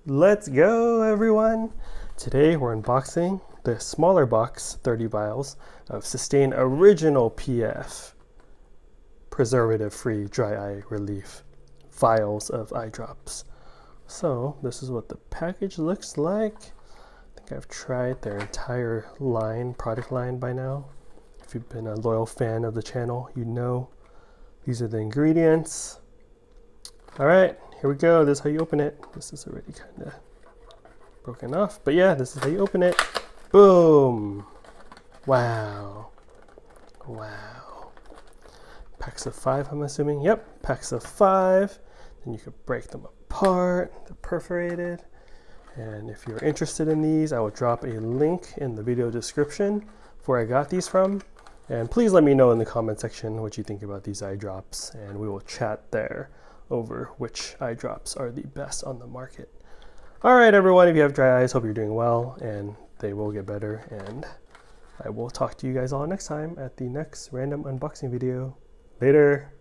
Let's go, everyone! Today we're unboxing the smaller box, 30 vials, of Systane Original PF preservative-free dry eye relief vials of eye drops. So this is what the package looks like. I think I've tried their entire line, product line by now. If you've been a loyal fan of the channel, you know these are the ingredients. All right, here we go. This is how you open it. This is already kind of broken off, but yeah, this is how you open it. Boom! Wow. Wow. Packs of 5, I'm assuming. Yep, packs of 5. Then you could break them apart. They're perforated. And if you're interested in these, I will drop a link in the video description where I got these from. And please let me know in the comment section what you think about these eye drops, and we will chat there over which eye drops are the best on the market. All right, everyone, if you have dry eyes, hope you're doing well, and they will get better. And I will talk to you guys all next time at the next random unboxing video. Later.